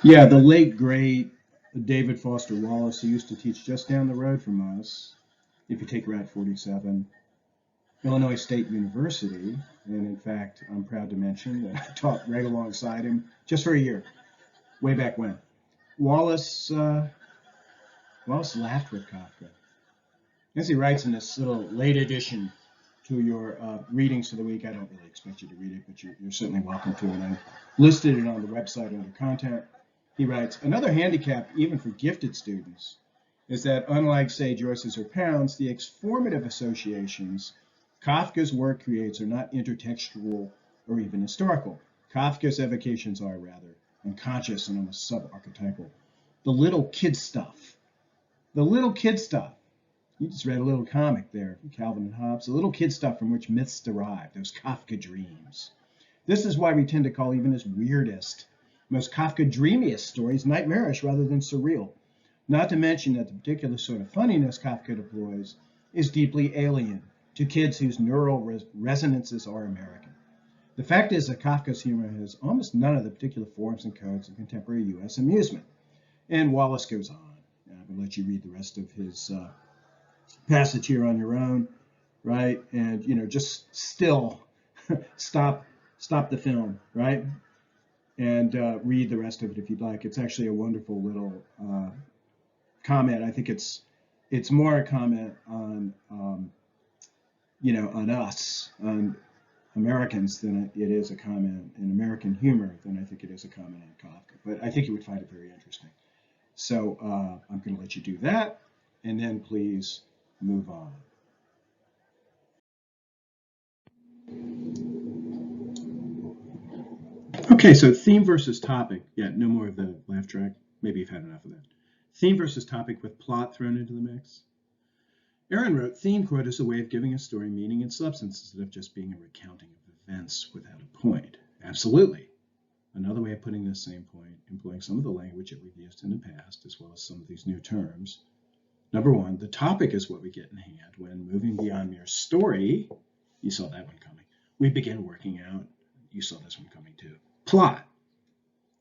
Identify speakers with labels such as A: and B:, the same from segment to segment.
A: Yeah, the late great David Foster Wallace, who used to teach just down the road from us, if you take Route 47, Illinois State University. And in fact, I'm proud to mention that I taught right alongside him just for a year, way back when. Wallace laughed with Kafka. As he writes in this little late edition to your readings for the week, I don't really expect you to read it, but you're certainly welcome to. And I listed it on the website under content. He writes, another handicap, even for gifted students, is that unlike, say, Joyce's or Pound's, the exformative associations Kafka's work creates are not intertextual or even historical. Kafka's evocations are, rather, unconscious and almost sub-archetypal. The little kid stuff. The little kid stuff. You just read a little comic there from Calvin and Hobbes. The little kid stuff from which myths derive, those Kafka dreams. This is why we tend to call even his weirdest, most Kafka dreamiest stories nightmarish rather than surreal. Not to mention that the particular sort of funniness Kafka deploys is deeply alien to kids whose neural resonances are American. The fact is that Kafka's humor has almost none of the particular forms and codes of contemporary U.S. amusement. And Wallace goes on. I'm going to let you read the rest of his passage here on your own, right? And, just still stop the film, right? And read the rest of it if you'd like. It's actually a wonderful little comment. I think it's more a comment on, on us, on Americans, than it is a comment in American humor than I think it is a comment on Kafka. But I think you would find it very interesting. So I'm going to let you do that, and then please move on. Okay, so theme versus topic. Yeah, no more of the laugh track. Maybe you've had enough of that. Theme versus topic with plot thrown into the mix. Aaron wrote, theme, quote, is a way of giving a story meaning and substance instead of just being a recounting of events without a point. Absolutely. Another way of putting this same point, employing some of the language that we've used in the past, as well as some of these new terms. Number one, the topic is what we get in hand when moving beyond mere story. You saw that one coming. We begin working out. You saw this one coming too. Plot.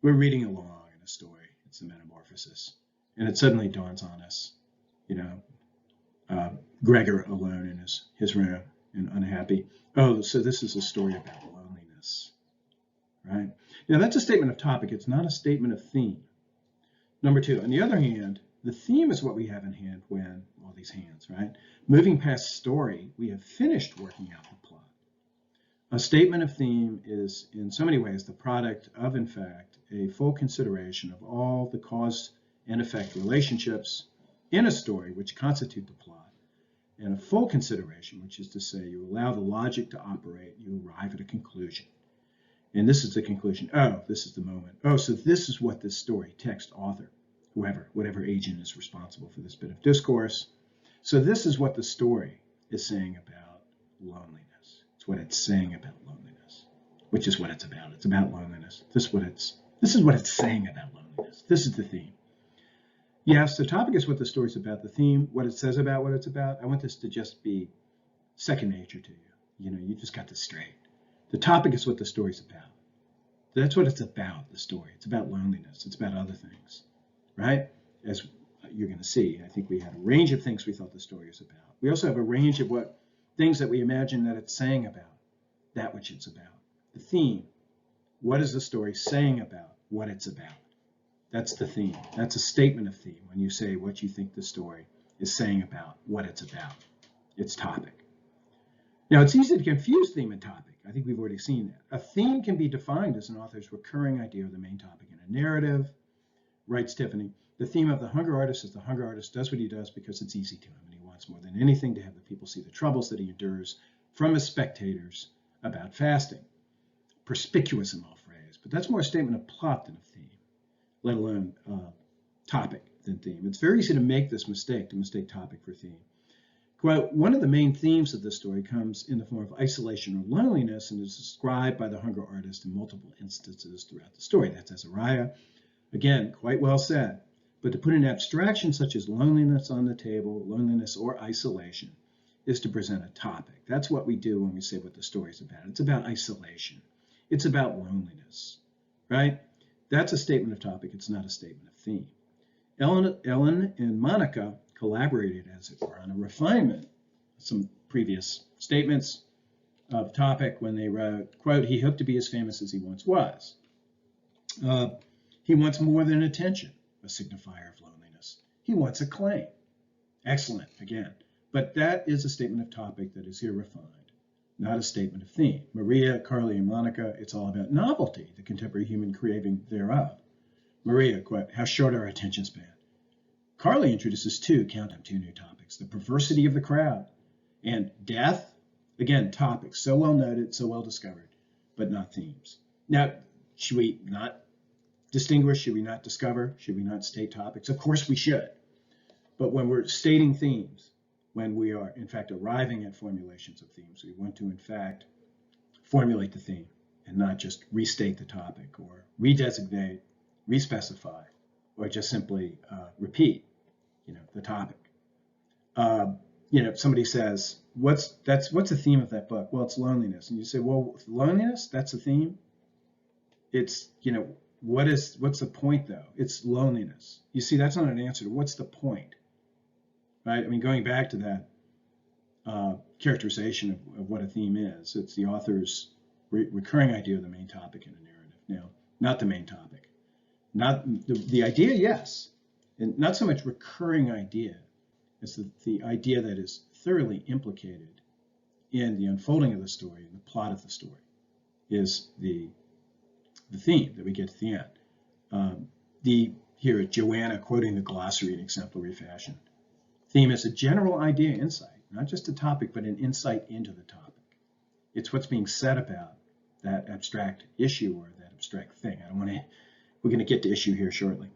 A: We're reading along in a story. It's the metamorphosis. And it suddenly dawns on us, Gregor alone in his room and unhappy. Oh, so this is a story about loneliness, right? Now that's a statement of topic. It's not a statement of theme. Number two, on the other hand, the theme is what we have in hand when, all these hands, right? Moving past story, we have finished working out the plot. A statement of theme is, in so many ways, the product of, in fact, a full consideration of all the cause and effect relationships in a story which constitute the plot, and a full consideration, which is to say you allow the logic to operate, you arrive at a conclusion. And this is the conclusion. Oh, this is the moment. Oh, so this is what this story, text, author, whoever, whatever agent is responsible for this bit of discourse. So this is what the story is saying about loneliness. It's what it's saying about loneliness, which is what it's about. It's about loneliness. This is what it's saying about loneliness. This is the theme. Yes, the topic is what the story's about. The theme, what it says about what it's about. I want this to just be second nature to you. You just got this straight. The topic is what the story's about. That's what it's about, the story. It's about loneliness. It's about other things, right? As you're going to see, I think we had a range of things we thought the story was about. We also have a range of things that we imagine that it's saying about that which it's about. The theme, what is the story saying about what it's about? That's the theme. That's a statement of theme when you say what you think the story is saying about what it's about, its topic. Now, it's easy to confuse theme and topic. I think we've already seen that. A theme can be defined as an author's recurring idea of the main topic in a narrative. Writes Tiffany, the theme of The Hunger Artist is the hunger artist does what he does because it's easy to him and he wants wants more than anything to have the people see the troubles that he endures from his spectators about fasting. Perspicuous in all phrase, but that's more a statement of plot than of theme, let alone topic than theme. It's very easy to make this mistake, to mistake topic for theme. Quote, one of the main themes of this story comes in the form of isolation or loneliness and is described by the hunger artist in multiple instances throughout the story. That's Azariah. Again, quite well said. But to put an abstraction such as loneliness on the table, loneliness or isolation, is to present a topic. That's what we do when we say what the story is about. It's about isolation. It's about loneliness, right? That's a statement of topic. It's not a statement of theme. Ellen and Monica collaborated, as it were, on a refinement of some previous statements of topic when they wrote, quote, he hoped to be as famous as he once was. He wants more than attention, a signifier of loneliness. He wants acclaim. Excellent, again. But that is a statement of topic that is here refined, not a statement of theme. Maria, Carly, and Monica, it's all about novelty, the contemporary human craving thereof. Maria, quote, how short our attention span. Carly introduces two new topics, the perversity of the crowd and death. Again, topics, so well noted, so well discovered, but not themes. Now, should we not distinguish? Should we not discover? Should we not state topics? Of course we should. But when we're stating themes, when we are, in fact, arriving at formulations of themes, we want to, in fact, formulate the theme and not just restate the topic or redesignate, respecify, or just simply repeat, the topic. Somebody says, what's the theme of that book? Well, it's loneliness. And you say, well, loneliness, that's the theme? It's, what's the point though? It's loneliness. You see, that's not an answer to what's the point, right? I mean, going back to that characterization of what a theme is, it's the author's recurring idea of the main topic in a narrative. Now, not the main topic. Not the idea, yes, and not so much recurring idea as the idea that is thoroughly implicated in the unfolding of the story and the plot of the story is the theme that we get at the end. Here, Joanna quoting the glossary in exemplary fashion. Theme is a general idea, insight, not just a topic, but an insight into the topic. It's what's being said about that abstract issue or that abstract thing. We're going to get to issue here shortly.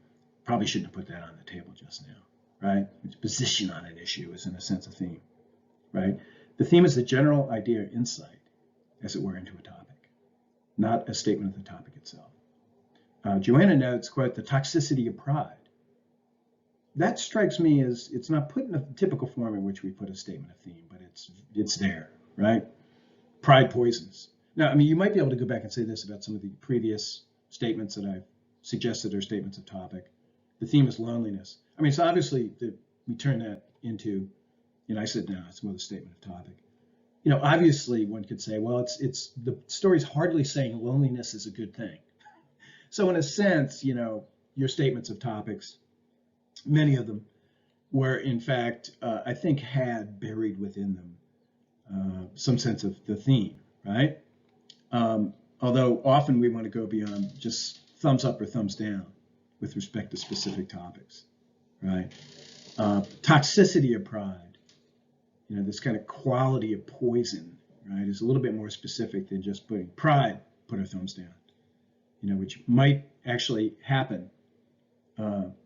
A: Probably shouldn't have put that on the table just now, right? Its position on an issue is, in a sense, a theme, right? The theme is the general idea or insight, as it were, into a topic, not a statement of the topic itself. Joanna notes, quote, the toxicity of pride. That strikes me as, it's not put in the typical form in which we put a statement of theme, but it's there, right? Pride poisons. Now, I mean, you might be able to go back and say this about some of the previous statements that I've suggested are statements of topic. The theme is loneliness. I mean, it's obviously that we turn that into, I said, no, it's more the statement of topic. Obviously one could say, well, it's the story's hardly saying loneliness is a good thing. So in a sense, your statements of topics, many of them were in fact, I think had buried within them some sense of the theme, right? Although often we want to go beyond just thumbs up or thumbs down with respect to specific topics, right? Toxicity of pride, this kind of quality of poison, right, is a little bit more specific than just putting pride, put our thumbs down, which might actually happen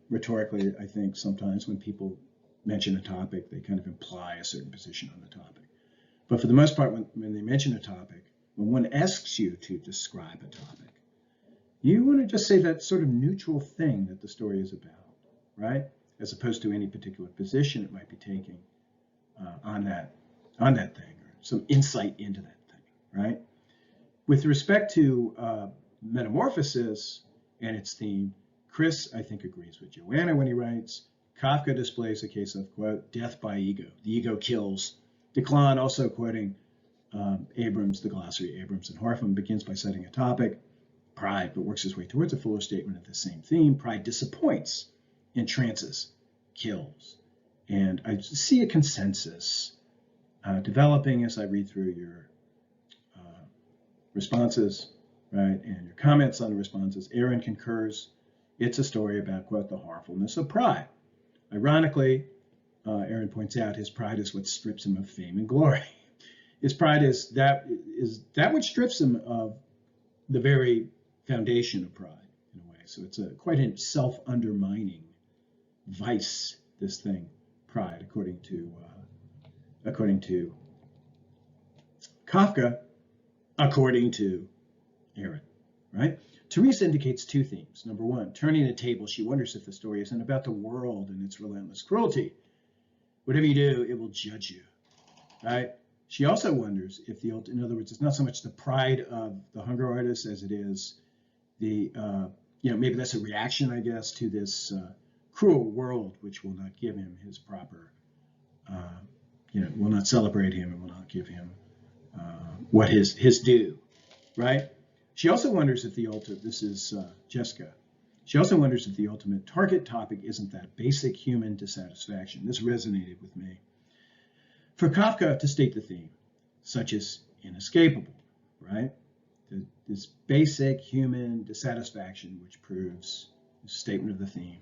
A: rhetorically, I think, sometimes when people mention a topic, they kind of imply a certain position on the topic. But for the most part, when they mention a topic, when one asks you to describe a topic, you want to just say that sort of neutral thing that the story is about, right? As opposed to any particular position it might be taking on that thing, or some insight into that thing, right? With respect to metamorphosis and its theme, Chris, I think, agrees with Joanna when he writes, Kafka displays a case of, quote, death by ego. The ego kills. Declan, also quoting Abrams, the glossary, Abrams and Horpham, begins by citing a topic, pride, but works his way towards a fuller statement of the same theme. Pride disappoints, entrances, kills. And I see a consensus developing as I read through your responses, right, and your comments on the responses. Aaron concurs. It's a story about, quote, the harmfulness of pride. Ironically, Aaron points out, his pride is what strips him of fame and glory. His pride is that which strips him of the very foundation of pride, in a way. So it's quite a self-undermining vice, this thing, pride, according to Kafka, according to Aaron, right? Therese indicates two themes. Number one, turning the table, she wonders if the story isn't about the world and its relentless cruelty. Whatever you do, it will judge you, right? She also wonders if in other words, it's not so much the pride of the hunger artist as it is the, maybe that's a reaction, I guess, to this cruel world, which will not give him his proper, will not celebrate him and will not give him what his due, right? She also wonders if this is Jessica. She also wonders if the ultimate target topic isn't that basic human dissatisfaction. This resonated with me. For Kafka to state the theme, such as inescapable, right? This basic human dissatisfaction, which proves the statement of the theme.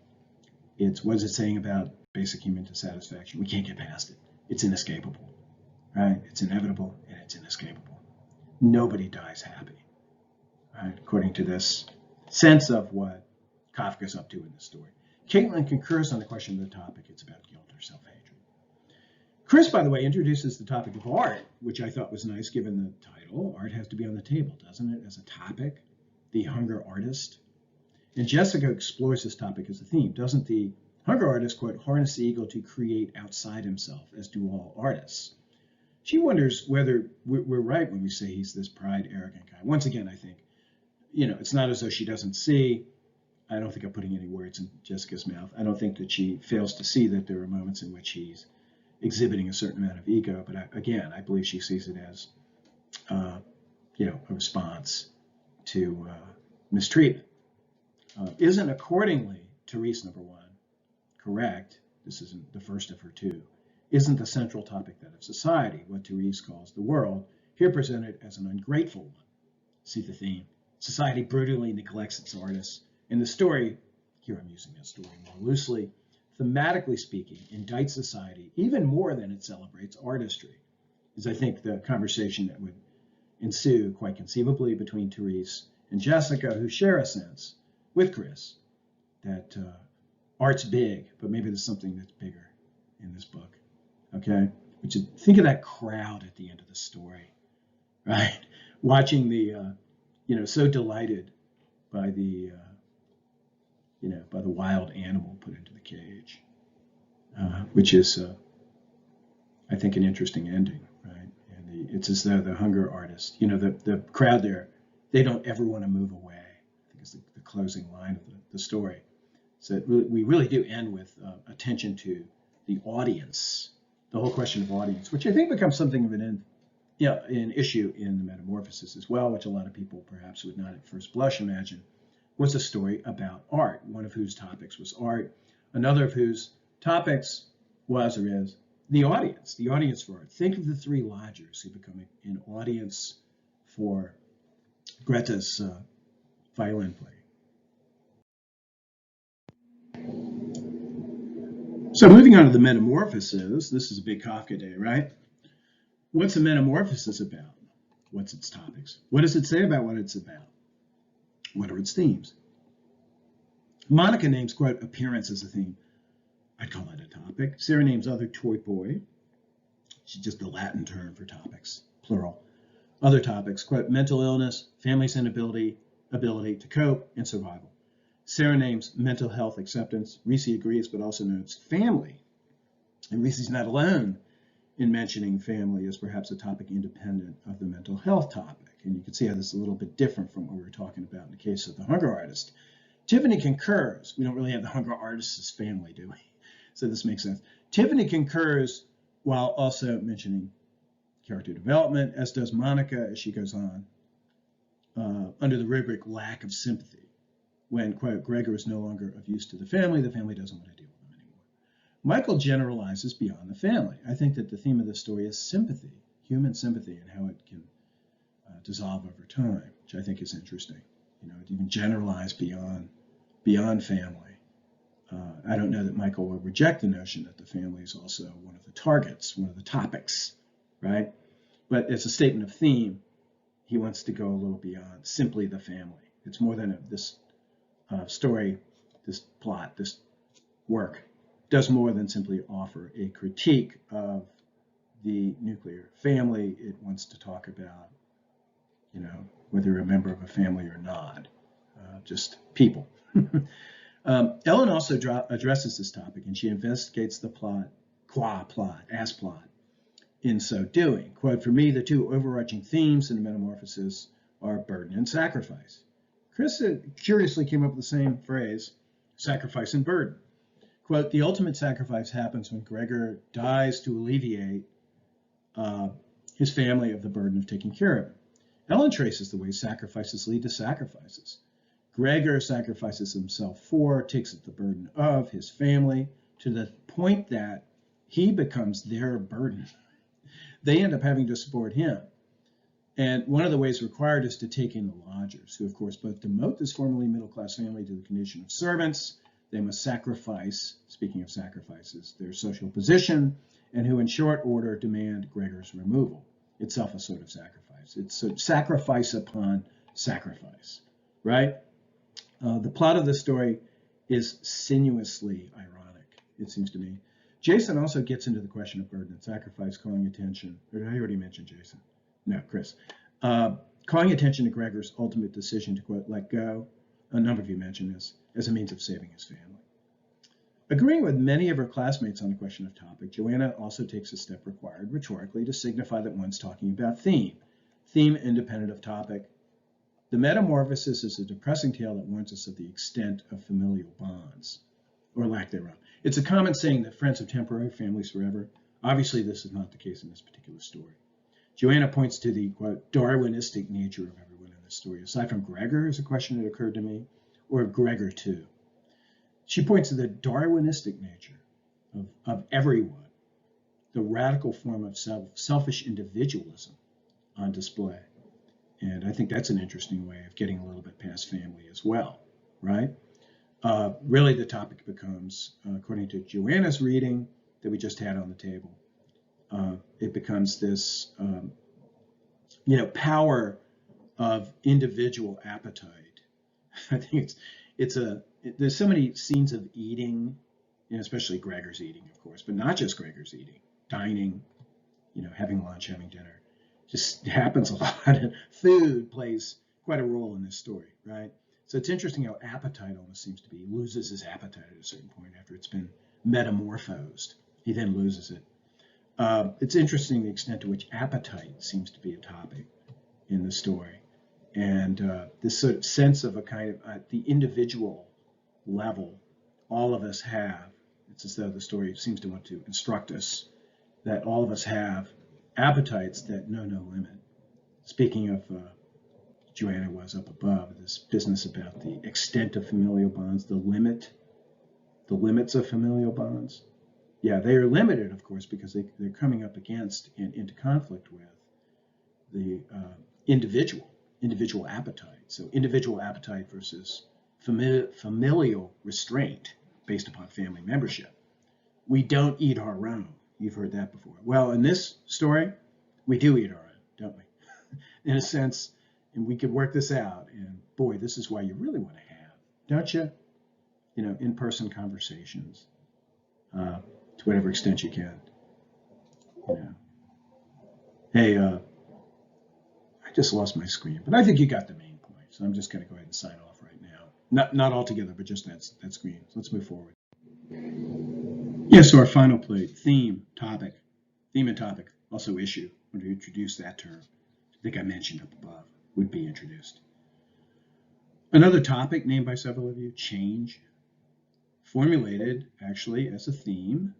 A: What is it saying about basic human dissatisfaction? We can't get past it. It's inescapable, right? It's inevitable and it's inescapable. Nobody dies happy, right? According to this sense of what Kafka's up to in this story. Caitlin concurs on the question of the topic. It's about guilt or self-hatred. Chris, by the way, introduces the topic of art, which I thought was nice given the title. Art has to be on the table, doesn't it, as a topic? The hunger artist. And Jessica explores this topic as a theme. Doesn't the hunger artist, quote, harness the ego to create outside himself, as do all artists? She wonders whether we're right when we say he's this pride, arrogant guy. Once again, I think, it's not as though she doesn't see. I don't think I'm putting any words in Jessica's mouth. I don't think that she fails to see that there are moments in which he's exhibiting a certain amount of ego. But I believe she sees it as, a response to mistreatment. Isn't accordingly, Therese number one, correct? This isn't the first of her two. Isn't the central topic that of society, what Therese calls the world, here presented as an ungrateful one? See the theme. Society brutally neglects its artists. In the story, here I'm using that story more loosely, thematically speaking, indicts society even more than it celebrates artistry, is I think the conversation that would ensue quite conceivably between Therese and Jessica, who share a sense with Chris that art's big, but maybe there's something that's bigger in this book, okay? Which is, think of that crowd at the end of the story, right? Watching the, so delighted by the, by the wild animal put into the cage, which is, I think, an interesting ending, right? And it's as though the hunger artist, the crowd there, they don't ever want to move away. I think it's the closing line of the story. So we really do end with attention to the audience, the whole question of audience, which I think becomes something of an issue in the Metamorphosis as well, which a lot of people perhaps would not at first blush imagine was a story about art, one of whose topics was art, another of whose topics was or is the audience for art. Think of the three lodgers who become an audience for Greta's violin playing. So moving on to the Metamorphoses, this is a big Kafka day, right? What's the Metamorphosis about? What's its topics? What does it say about what it's about? What are its themes? Monica names, quote, appearance as a theme. I'd call that a topic. Sarah names other toy boy. It's just a Latin term for topics, plural. Other topics, quote, mental illness, family's inability to cope, and survival. Sarah names mental health acceptance. Reese agrees, but also notes family. And Reese's not alone in mentioning family as perhaps a topic independent of the mental health topic. And you can see how this is a little bit different from what we were talking about in the case of the hunger artist. Tiffany concurs. We don't really have the hunger artist as family, do we? So this makes sense. Tiffany concurs while also mentioning character development, as does Monica as she goes on, under the rubric lack of sympathy. When, quote, Gregor is no longer of use to the family doesn't want to deal with them anymore. Michael generalizes beyond the family. I think that the theme of this story is sympathy, human sympathy, and how it can dissolve over time, which I think is interesting. To even generalize beyond family. I don't know that Michael will reject the notion that the family is also one of the targets, one of the topics, right? But as a statement of theme, he wants to go a little beyond simply the family. It's more than this story, this plot, this work does more than simply offer a critique of the nuclear family. It wants to talk about, whether you're a member of a family or not, just people. Ellen also addresses this topic, and she investigates the plot, as plot. In so doing, quote, for me, the two overarching themes in the Metamorphosis are burden and sacrifice. Chris curiously came up with the same phrase, sacrifice and burden. Quote, the ultimate sacrifice happens when Gregor dies to alleviate his family of the burden of taking care of him. Ellen traces the way sacrifices lead to sacrifices. Gregor sacrifices himself takes up the burden of his family to the point that he becomes their burden. They end up having to support him. And one of the ways required is to take in the lodgers, who of course both demote this formerly middle-class family to the condition of servants. They must sacrifice, speaking of sacrifices, their social position, and who in short order demand Gregor's removal. Itself a sort of sacrifice. It's a sacrifice upon sacrifice, right? The plot of this story is sinuously ironic, it seems to me. Jason also gets into the question of burden and sacrifice, calling attention, or did I already mention Jason? No, Chris. Calling attention to Gregor's ultimate decision to, quote, let go. A number of you mentioned this as a means of saving his family. Agreeing with many of her classmates on the question of topic, Joanna also takes a step required rhetorically to signify that one's talking about theme independent of topic. The Metamorphosis is a depressing tale that warns us of the extent of familial bonds, or lack thereof. It's a common saying that friends have temporary, families forever. Obviously, this is not the case in this particular story. Joanna points to the, quote, Darwinistic nature of everyone in this story. Aside from Gregor, is a question that occurred to me, or Gregor too. She points to the Darwinistic nature of everyone, the radical form of selfish individualism on display. And I think that's an interesting way of getting a little bit past family as well, right? Really, the topic becomes, according to Joanna's reading that we just had on the table, it becomes this, power of individual appetite. I think there's so many scenes of eating, especially Gregor's eating, of course, but not just Gregor's eating, dining, having lunch, having dinner. Just happens a lot. Food plays quite a role in this story, right? So it's interesting how appetite almost seems to be, loses his appetite at a certain point after it's been metamorphosed. He then loses it. It's interesting the extent to which appetite seems to be a topic in the story. And this sort of sense of a kind of, at the individual level, all of us have, it's as though the story seems to want to instruct us that all of us have appetites that know no limit. Speaking of, Joanna was up above, this business about the extent of familial bonds, the limits of familial bonds. Yeah, they are limited, of course, because they're coming up against and into conflict with the individual appetite. So individual appetite versus familial restraint based upon family membership. We don't eat our own. You've heard that before. Well, in this story, we do eat our own, don't we? In a sense, and we could work this out. And boy, this is why you really want to have, don't you? In-person conversations to whatever extent you can. Hey, I just lost my screen, but I think you got the main point. So I'm just going to go ahead and sign off right now. Not all together, but just that screen. So let's move forward. Yes, so our final plate, theme and topic, also issue. I want to introduce that term. I think I mentioned up above, would be introduced. Another topic named by several of you, change, formulated actually as a theme,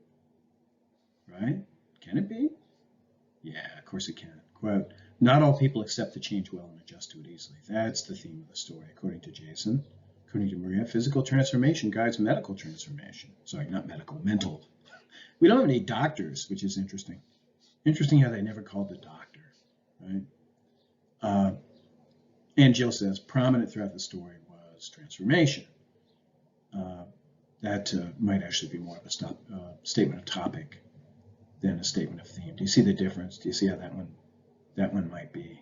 A: right? Can it be? Yeah, of course it can. Quote, not all people accept the change well and adjust to it easily. That's the theme of the story, according to Jason. According to Maria, physical transformation guides medical transformation. Sorry, not medical, mental. We don't have any doctors, which is interesting. Interesting how they never called the doctor, right? And Jill says, prominent throughout the story was transformation. that might actually be more of a statement of topic than a statement of theme. Do you see the difference? Do you see how that one might be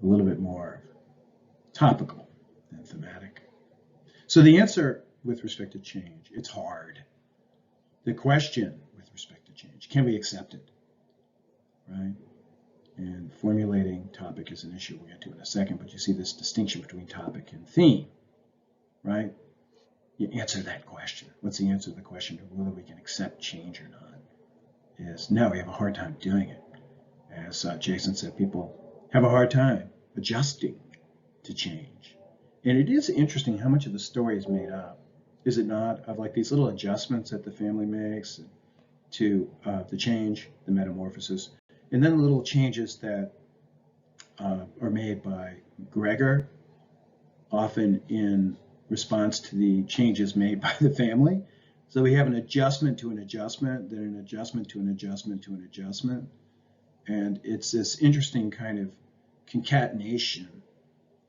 A: a little bit more topical than thematic? So the answer with respect to change, it's hard. The question with respect to change, can we accept it, right? And formulating topic is an issue we'll get to in a second, but you see this distinction between topic and theme, right? You answer that question. What's the answer to the question of whether we can accept change or not? Is no, we have a hard time doing it. As Jason said, people have a hard time adjusting to change. And it is interesting how much of the story is made up, is it not, of like these little adjustments that the family makes to the change, the metamorphosis, and then the little changes that are made by Gregor, often in response to the changes made by the family. So we have an adjustment to an adjustment, then an adjustment to an adjustment to an adjustment. And it's this interesting kind of concatenation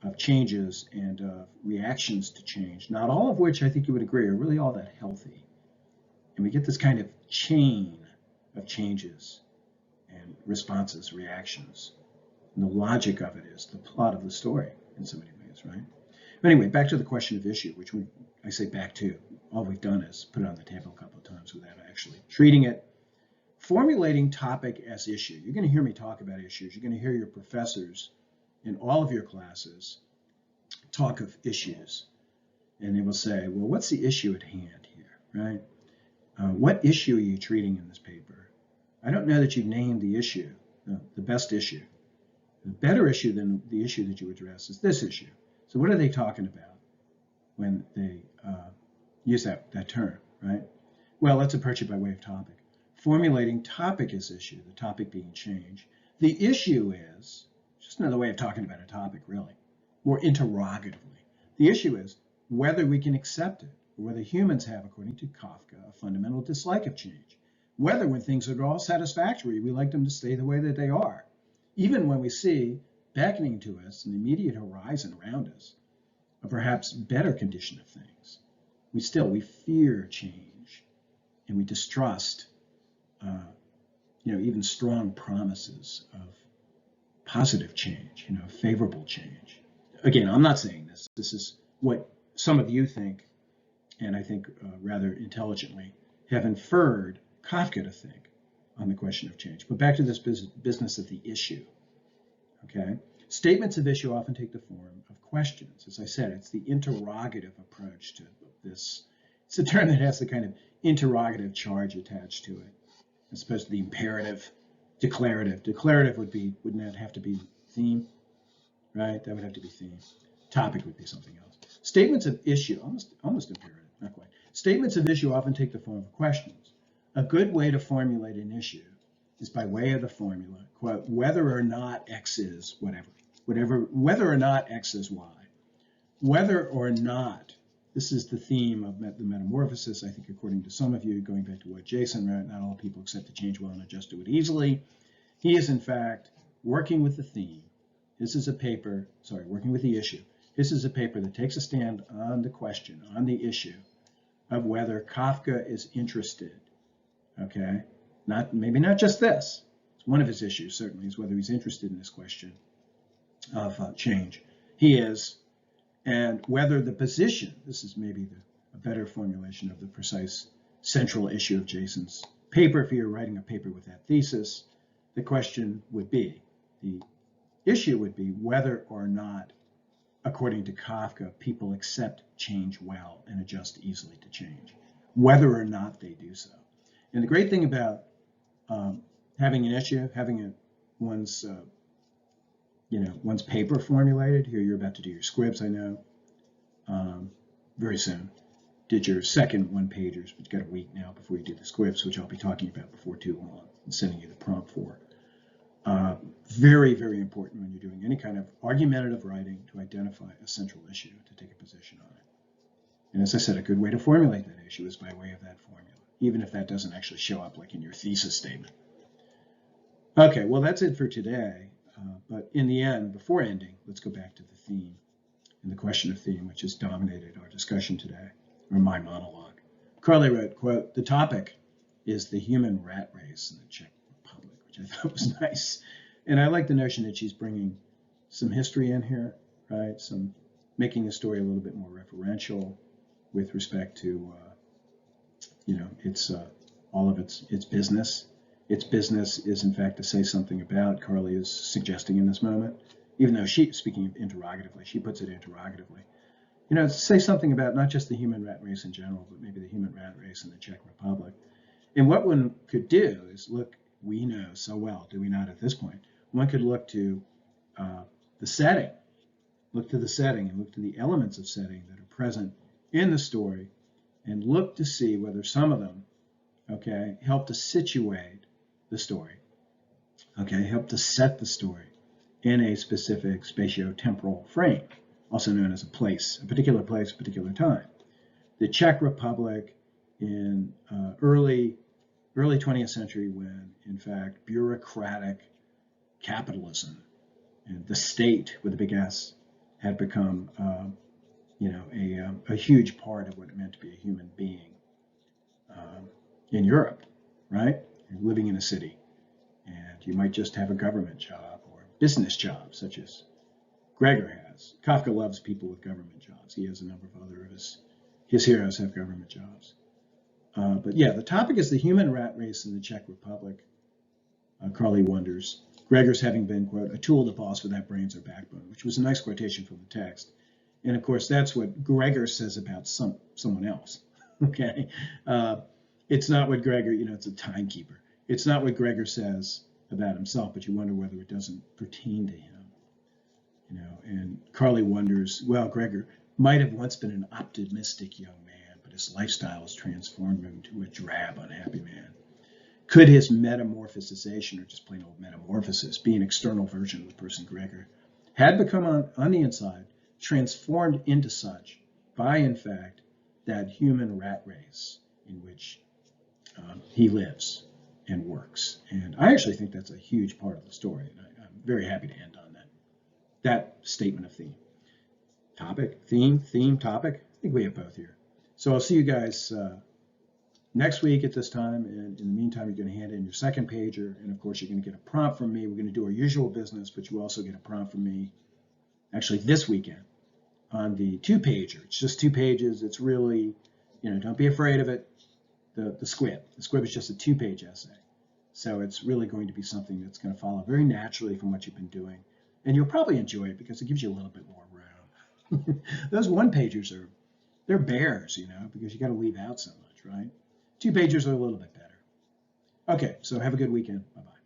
A: of changes and of reactions to change, not all of which I think you would agree are really all that healthy. And we get this kind of chain of changes and responses, reactions. And the logic of it is the plot of the story in so many ways, right? But anyway, back to the question of issue, which I say back to. All we've done is put it on the table a couple of times without actually treating it. Formulating topic as issue. You're going to hear me talk about issues. You're going to hear your professors in all of your classes talk of issues. And they will say, well, what's the issue at hand here, right? What issue are you treating in this paper? I don't know that you've named the issue, the best issue. The better issue than the issue that you address is this issue. So what are they talking about when they use that term, right? Well, let's approach it by way of topic. Formulating topic as issue, the topic being change. The issue is, just another way of talking about a topic, really, more interrogatively. The issue is whether we can accept it, or whether humans have, according to Kafka, a fundamental dislike of change. Whether when things are all satisfactory, we like them to stay the way that they are, even when we see beckoning to us in the immediate horizon around us a perhaps better condition of things. We fear change, and we distrust, even strong promises of positive change, favorable change. Again, I'm not saying this. This is what some of you think, and I think rather intelligently have inferred Kafka to think on the question of change. But back to this business of the issue, okay? Statements of issue often take the form of questions. As I said, it's the interrogative approach to this. It's a term that has the kind of interrogative charge attached to it, as opposed to the imperative, declarative. Declarative wouldn't that have to be theme, right? That would have to be theme. Topic would be something else. Statements of issue, almost imperative, not quite. Statements of issue often take the form of questions. A good way to formulate an issue is by way of the formula, quote, whether or not X is whether or not X is Y, whether or not, this is the theme of the metamorphosis, I think, according to some of you, going back to what Jason wrote, not all people accept the change well and adjust to it easily. He is, in fact, working with the theme. This is a paper, working with the issue. This is a paper that takes a stand on the question, on the issue of whether Kafka is interested, okay? Maybe not just this. It's one of his issues, certainly, is whether he's interested in this question of change. He is, and whether the position, this is maybe a better formulation of the precise central issue of Jason's paper. If you're writing a paper with that thesis, the question would be, the issue would be whether or not, according to Kafka, people accept change well and adjust easily to change, whether or not they do so. And the great thing about having an issue, having one's paper formulated, here you're about to do your scripts, I know, very soon. Did your second one-pagers, but you got a week now before you do the scripts, which I'll be talking about before too long and sending you the prompt for. Very, very important when you're doing any kind of argumentative writing to identify a central issue, to take a position on it. And as I said, a good way to formulate that issue is by way of that formula, even if that doesn't actually show up like in your thesis statement. Okay, well, that's it for today. But in the end, before ending, let's go back to the theme and the question of theme, which has dominated our discussion today, or my monologue. Carly wrote, quote, "The topic is the human rat race in the Czech Republic," which I thought was nice. And I like the notion that she's bringing some history in here, right? Some making the story a little bit more referential with respect to, it's all of its business. Its business is, in fact, to say something about, Carly is suggesting in this moment, even though she, speaking interrogatively, she puts it interrogatively. Say something about not just the human rat race in general, but maybe the human rat race in the Czech Republic. And what one could do is look, we know so well, do we not at this point? One could look to the setting, look to the setting and look to the elements of setting that are present in the story and look to see whether some of them, okay, help to situate the story, okay, help to set the story in a specific spatio-temporal frame, also known as a place, a particular time. The Czech Republic in early 20th century, when in fact bureaucratic capitalism and the state with a big S had become a huge part of what it meant to be a human being in Europe, right? You're living in a city and you might just have a government job or a business job, such as Gregor has. Kafka loves people with government jobs. He has a number of other of his heroes have government jobs. But yeah, the topic is the human rat race in the Czech Republic. Carly wonders, Gregor's having been, quote, "a tool to boss without brains or backbone," which was a nice quotation from the text. And of course, that's what Gregor says about someone else, okay? It's not what Gregor, it's a timekeeper. It's not what Gregor says about himself, but you wonder whether it doesn't pertain to him. And Carly wonders, well, Gregor might have once been an optimistic young man, but his lifestyle has transformed him into a drab, unhappy man. Could his metamorphosization, or just plain old metamorphosis, be an external version of the person Gregor had become on the inside, transformed into such by, in fact, that human rat race in which he lives and works? And I actually think that's a huge part of the story, and I'm very happy to end on that statement of theme. Topic, theme, topic. I think we have both here. So I'll see you guys next week at this time. And in the meantime, you're going to hand in your second pager. And of course, you're going to get a prompt from me. We're going to do our usual business, but you also get a prompt from me actually this weekend on the 2-pager. It's just 2 pages. It's really, don't be afraid of it. The squib. The squib is just a 2-page essay. So it's really going to be something that's going to follow very naturally from what you've been doing. And you'll probably enjoy it because it gives you a little bit more room. Those 1-pagers they're bears, because you got to leave out so much, right? 2-pagers are a little bit better. Okay, so have a good weekend. Bye-bye.